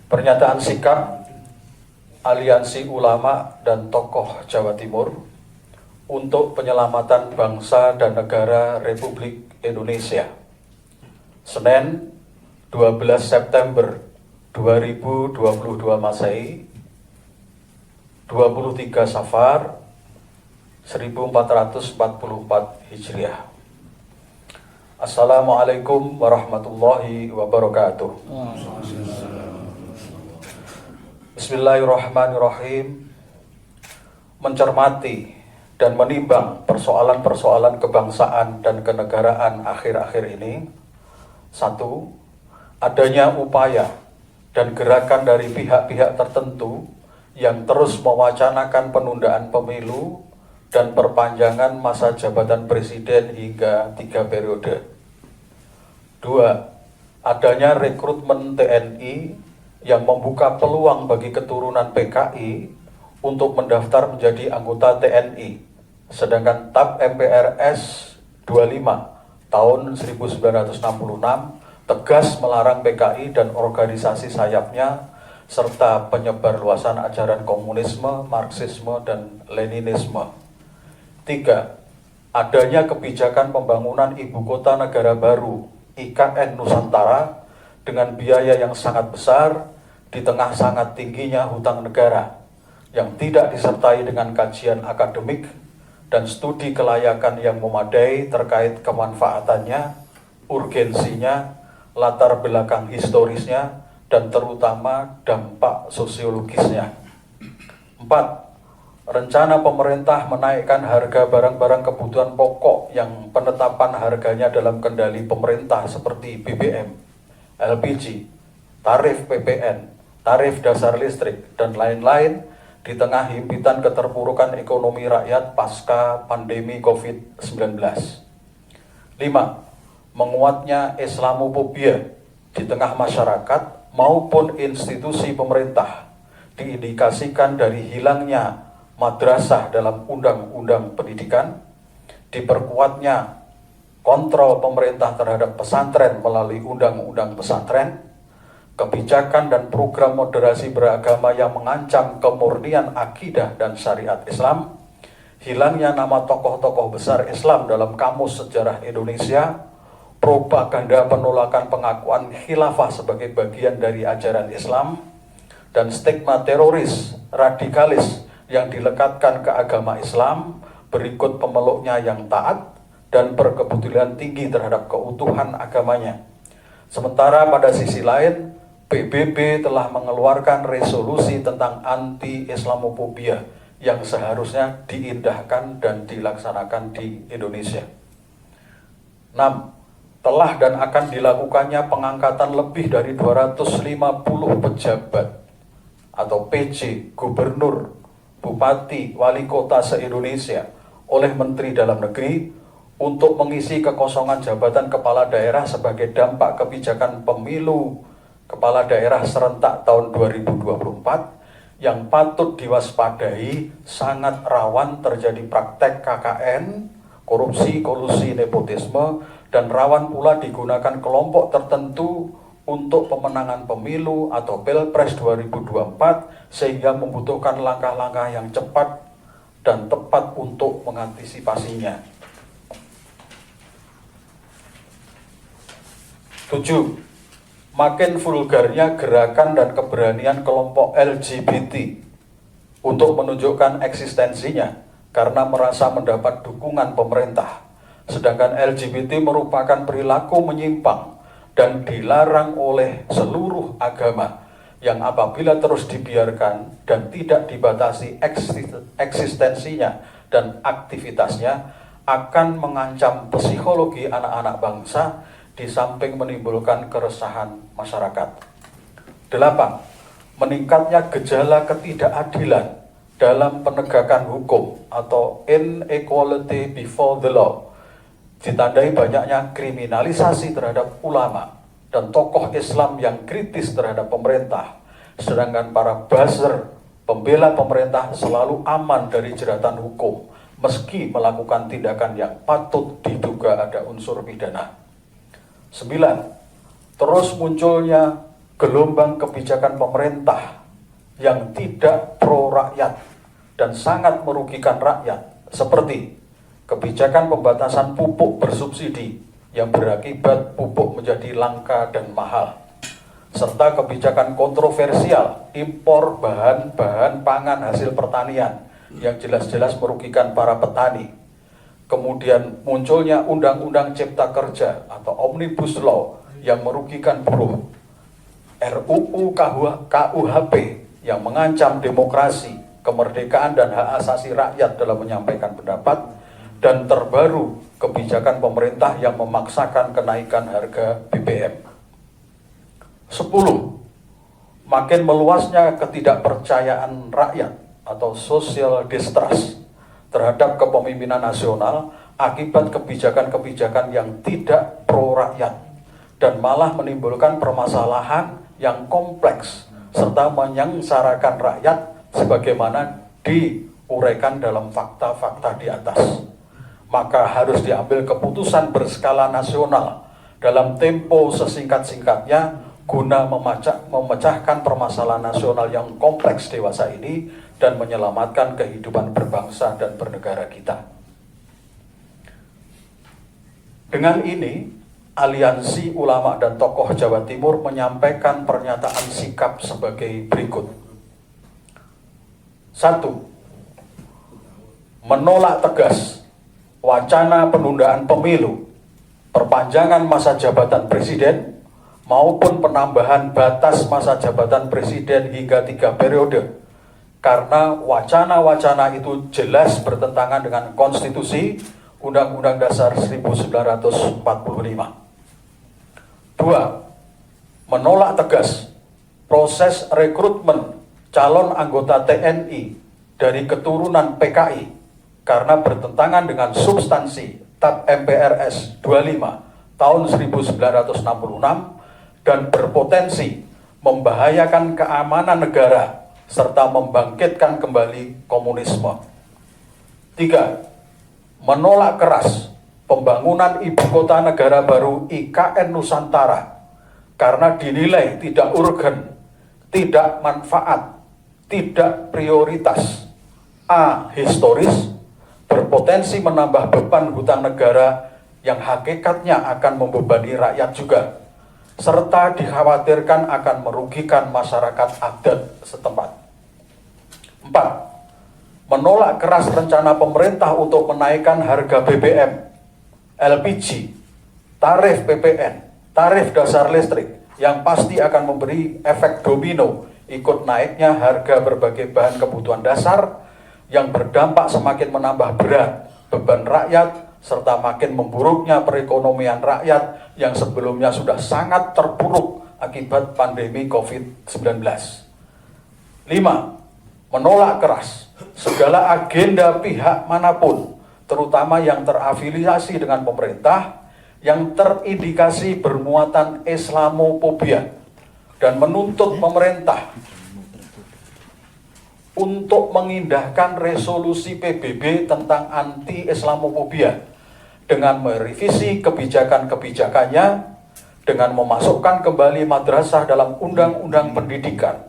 Pernyataan sikap Aliansi Ulama dan Tokoh Jawa Timur untuk penyelamatan bangsa dan negara Republik Indonesia. Senin 12 September 2022 Masehi, 23 Safar 1444 Hijriah. Assalamualaikum warahmatullahi wabarakatuh. Bismillahirrahmanirrahim. Mencermati dan menimbang persoalan-persoalan kebangsaan dan kenegaraan akhir-akhir ini. 1. Adanya upaya dan gerakan dari pihak-pihak tertentu yang terus mewacanakan penundaan pemilu dan perpanjangan masa jabatan presiden hingga 3 periode. 2. Adanya rekrutmen TNI yang membuka peluang bagi keturunan PKI untuk mendaftar menjadi anggota TNI, sedangkan TAP MPRS 25 tahun 1966 tegas melarang PKI dan organisasi sayapnya serta penyebar luasan ajaran komunisme, marxisme, dan leninisme. 3. Adanya kebijakan pembangunan ibu kota negara baru IKN Nusantara dengan biaya yang sangat besar di tengah sangat tingginya hutang negara yang tidak disertai dengan kajian akademik dan studi kelayakan yang memadai terkait kemanfaatannya, urgensinya, latar belakang historisnya, dan terutama dampak sosiologisnya. 4. Rencana pemerintah menaikkan harga barang-barang kebutuhan pokok yang penetapan harganya dalam kendali pemerintah seperti BBM, LPG, tarif PPN, tarif dasar listrik, dan lain-lain di tengah himpitan keterpurukan ekonomi rakyat pasca pandemi COVID-19. 5. Menguatnya Islamofobia di tengah masyarakat maupun institusi pemerintah diindikasikan dari hilangnya madrasah dalam undang-undang pendidikan, diperkuatnya kontrol pemerintah terhadap pesantren melalui undang-undang pesantren, kebijakan dan program moderasi beragama yang mengancam kemurnian akidah dan syariat Islam, hilangnya nama tokoh-tokoh besar Islam dalam kamus sejarah Indonesia, propaganda penolakan pengakuan khilafah sebagai bagian dari ajaran Islam, dan stigma teroris, radikalis yang dilekatkan ke agama Islam berikut pemeluknya yang taat dan berkepedulian tinggi terhadap keutuhan agamanya. Sementara pada sisi lain, PBB telah mengeluarkan resolusi tentang anti-Islamofobia yang seharusnya diindahkan dan dilaksanakan di Indonesia. 6. Telah dan akan dilakukannya pengangkatan lebih dari 250 pejabat atau PJ, gubernur, bupati, wali kota se-Indonesia oleh Menteri Dalam Negeri untuk mengisi kekosongan jabatan kepala daerah sebagai dampak kebijakan pemilu kepala daerah serentak tahun 2024 yang patut diwaspadai sangat rawan terjadi praktek KKN, korupsi, kolusi, nepotisme, dan rawan pula digunakan kelompok tertentu untuk pemenangan pemilu atau Pilpres 2024 sehingga membutuhkan langkah-langkah yang cepat dan tepat untuk mengantisipasinya. 7. Makin vulgarnya gerakan dan keberanian kelompok LGBT untuk menunjukkan eksistensinya karena merasa mendapat dukungan pemerintah. Sedangkan LGBT merupakan perilaku menyimpang dan dilarang oleh seluruh agama yang apabila terus dibiarkan dan tidak dibatasi eksistensinya dan aktivitasnya akan mengancam psikologi anak-anak bangsa di samping menimbulkan keresahan masyarakat. 8. Meningkatnya gejala ketidakadilan dalam penegakan hukum atau inequality before the law, ditandai banyaknya kriminalisasi terhadap ulama dan tokoh Islam yang kritis terhadap pemerintah, sedangkan para buzzer pembela pemerintah selalu aman dari jeratan hukum meski melakukan tindakan yang patut diduga ada unsur pidana. 9. Terus munculnya gelombang kebijakan pemerintah yang tidak pro rakyat dan sangat merugikan rakyat, seperti kebijakan pembatasan pupuk bersubsidi yang berakibat pupuk menjadi langka dan mahal, serta kebijakan kontroversial impor bahan-bahan pangan hasil pertanian yang jelas-jelas merugikan para petani. Kemudian munculnya Undang-Undang Cipta Kerja atau Omnibus Law yang merugikan buruh, RUU KUHP yang mengancam demokrasi, kemerdekaan dan hak asasi rakyat dalam menyampaikan pendapat, dan terbaru kebijakan pemerintah yang memaksakan kenaikan harga BBM. 10. Makin meluasnya ketidakpercayaan rakyat atau social distrust terhadap kepemimpinan nasional akibat kebijakan-kebijakan yang tidak pro rakyat dan malah menimbulkan permasalahan yang kompleks serta menyengsarakan rakyat sebagaimana diuraikan dalam fakta-fakta di atas. Maka harus diambil keputusan berskala nasional dalam tempo sesingkat-singkatnya guna memecahkan permasalahan nasional yang kompleks dewasa ini dan menyelamatkan kehidupan berbangsa dan bernegara kita. Dengan ini, Aliansi Ulama dan Tokoh Jawa Timur menyampaikan pernyataan sikap sebagai berikut. 1. Menolak tegas wacana penundaan pemilu, perpanjangan masa jabatan presiden, maupun penambahan batas masa jabatan presiden hingga 3 periode, karena wacana-wacana itu jelas bertentangan dengan konstitusi Undang-Undang Dasar 1945. 2. Menolak tegas proses rekrutmen calon anggota TNI dari keturunan PKI karena bertentangan dengan substansi TAP MPRS 25 tahun 1966 dan berpotensi membahayakan keamanan negara serta membangkitkan kembali komunisme. 3. Menolak keras pembangunan ibu kota negara baru IKN Nusantara karena dinilai tidak urgen, tidak manfaat, tidak prioritas, A. Historis, berpotensi menambah beban hutang negara yang hakikatnya akan membebani rakyat juga, serta dikhawatirkan akan merugikan masyarakat adat setempat. 4. Menolak keras rencana pemerintah untuk menaikkan harga BBM, LPG, tarif PPN, tarif dasar listrik yang pasti akan memberi efek domino ikut naiknya harga berbagai bahan kebutuhan dasar yang berdampak semakin menambah berat beban rakyat serta makin memburuknya perekonomian rakyat yang sebelumnya sudah sangat terpuruk akibat pandemi COVID-19. 5. Menolak keras segala agenda pihak manapun, terutama yang terafiliasi dengan pemerintah, yang terindikasi bermuatan Islamofobia dan menuntut pemerintah untuk mengindahkan resolusi PBB tentang anti-Islamofobia dengan merevisi kebijakan-kebijakannya, dengan memasukkan kembali madrasah dalam undang-undang pendidikan,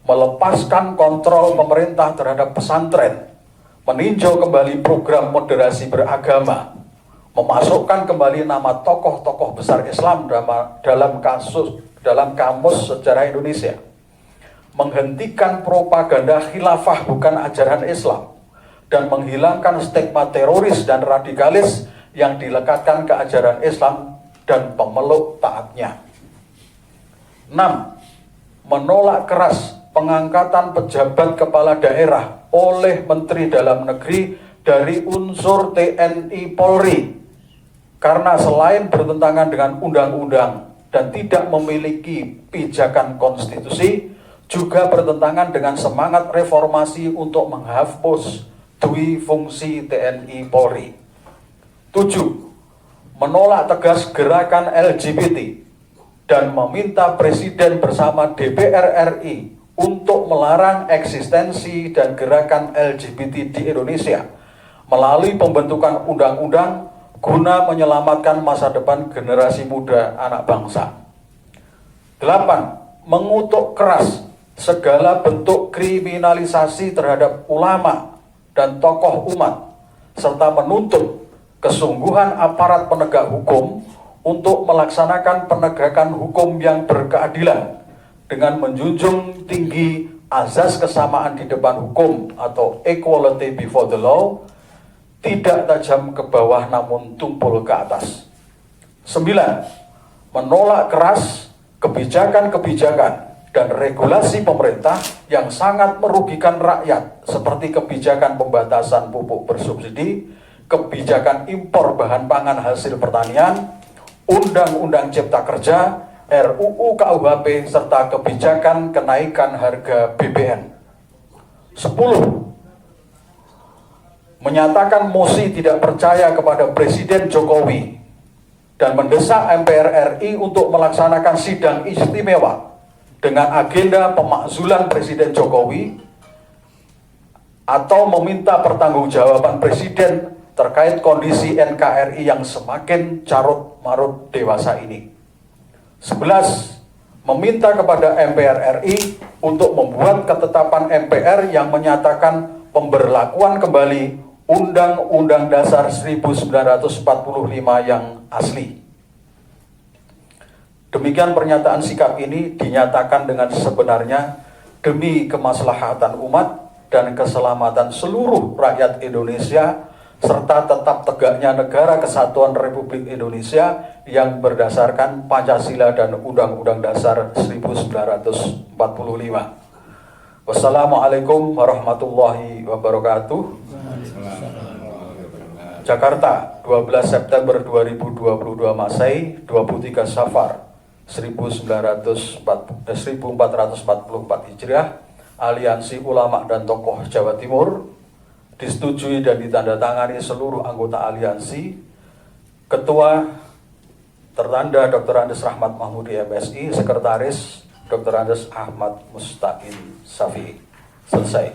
melepaskan kontrol pemerintah terhadap pesantren, meninjau kembali program moderasi beragama, memasukkan kembali nama tokoh-tokoh besar Islam dalam kamus sejarah Indonesia, menghentikan propaganda khilafah bukan ajaran Islam, dan menghilangkan stigma teroris dan radikalis yang dilekatkan ke ajaran Islam dan pemeluk taatnya. 6. Menolak keras pengangkatan pejabat kepala daerah oleh Menteri Dalam Negeri dari unsur TNI Polri, karena selain bertentangan dengan undang-undang dan tidak memiliki pijakan konstitusi, juga bertentangan dengan semangat reformasi untuk menghapus dui fungsi TNI Polri. 7. Menolak tegas gerakan LGBT dan meminta Presiden bersama DPR RI untuk melarang eksistensi dan gerakan LGBT di Indonesia melalui pembentukan undang-undang guna menyelamatkan masa depan generasi muda anak bangsa. 8. mengutuk keras segala bentuk kriminalisasi terhadap ulama dan tokoh umat, serta menuntut kesungguhan aparat penegak hukum untuk melaksanakan penegakan hukum yang berkeadilan dengan menjunjung tinggi azas kesamaan di depan hukum atau equality before the law, tidak tajam ke bawah namun tumpul ke atas. 9. Menolak keras kebijakan-kebijakan dan regulasi pemerintah yang sangat merugikan rakyat seperti kebijakan pembatasan pupuk bersubsidi, kebijakan impor bahan pangan hasil pertanian, Undang-Undang Cipta Kerja, RUU KUHP, serta kebijakan kenaikan harga BBM. 10. Menyatakan mosi tidak percaya kepada Presiden Jokowi dan mendesak MPR RI untuk melaksanakan sidang istimewa dengan agenda pemakzulan Presiden Jokowi atau meminta pertanggungjawaban Presiden terkait kondisi NKRI yang semakin carut-marut dewasa ini. 11. Meminta kepada MPR RI untuk membuat ketetapan MPR yang menyatakan pemberlakuan kembali Undang-Undang Dasar 1945 yang asli. Demikian pernyataan sikap ini dinyatakan dengan sebenarnya demi kemaslahatan umat dan keselamatan seluruh rakyat Indonesia, serta tetap tegaknya negara kesatuan Republik Indonesia yang berdasarkan Pancasila dan Undang-Undang Dasar 1945. Wassalamualaikum warahmatullahi wabarakatuh. Jakarta, 12 September 2022 Masehi, 23 Safar 1444 Hijriah, Aliansi Ulama dan Tokoh Jawa Timur, disetujui dan ditandatangani seluruh anggota aliansi. Ketua tertanda Dr. Andes Rahmat Mahmudi MSI, Sekretaris Dr. Andes Ahmad Mustaqim Safi. Selesai.